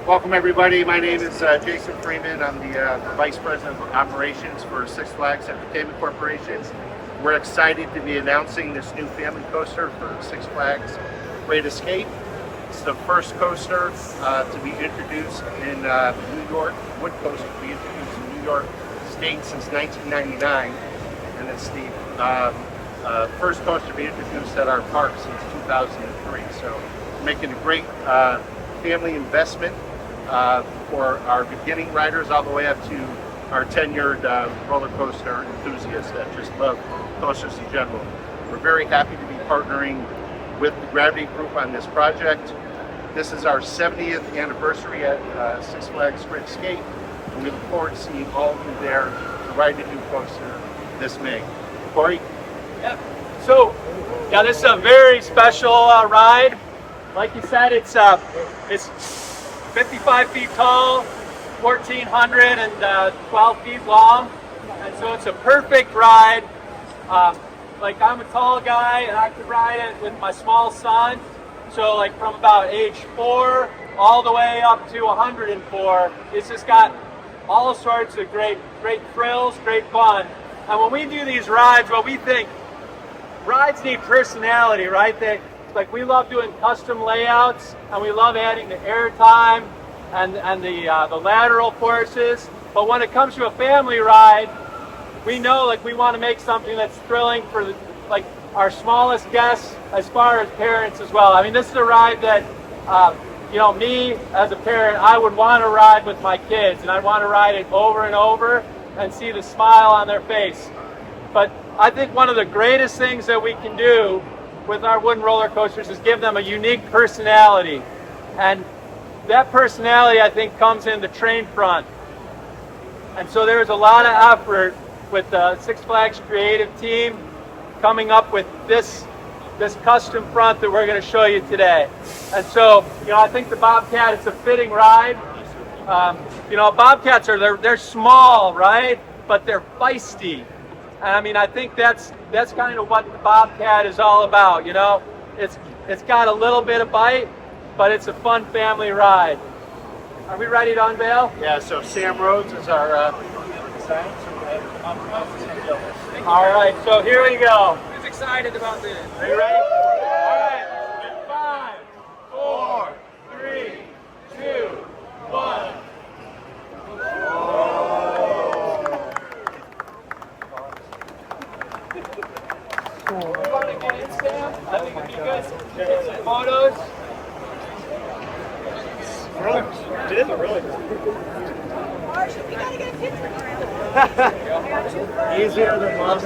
Welcome everybody. My name is Jason Freeman. I'm the Vice President of Operations for Six Flags Entertainment Corporation. We're excited to be announcing this new family coaster for Six Flags Great Escape. It's the first coaster to be introduced in New York, wood coaster to be introduced in New York State since 1999. And it's the first coaster to be introduced at our park since 2003. So making a great family investment for our beginning riders all the way up to our tenured roller coaster enthusiasts that just love coasters in general. We're very happy to be partnering with the Gravity Group on this project. This is our 70th anniversary at Six Flags Great Escape, and we look forward to seeing all of you there to ride the new coaster this May. Corey? Yep. So, this is a very special ride. Like you said, it's 55 feet tall, 1,412 feet long, and so it's a perfect ride. Like I'm a tall guy, and I could ride it with my small son. So, like from about age 4 all the way up to 104, it's just got all sorts of great thrills, great fun. And when we do these rides, what we think, rides need personality, right? Like we love doing custom layouts, and we love adding the airtime and the lateral forces. But when it comes to a family ride, we know like we want to make something that's thrilling for like our smallest guests as far as parents as well. I mean, this is a ride that me as a parent, I would want to ride with my kids, and I'd want to ride it over and over and see the smile on their face. But I think one of the greatest things that we can do with our wooden roller coasters is give them a unique personality. And that personality, I think, comes in the train front. And so there's a lot of effort with the Six Flags creative team coming up with this custom front that we're going to show you today. And so, I think the Bobcat is a fitting ride. Bobcats they're small, right? But they're feisty. And I mean, I think that's kind of what the Bobcat is all about. It's got a little bit of bite, but it's a fun family ride. Are we ready to unveil? Yeah, so Sam Rhodes is our design. All right, so here we go. Who's excited about this? Are you ready? All right, 5, 4, 3, 2, 1. You want to get in, Sam? I think it'd be good to get some photos. It is a really good. Marshall, we gotta get a picture. Easier than most.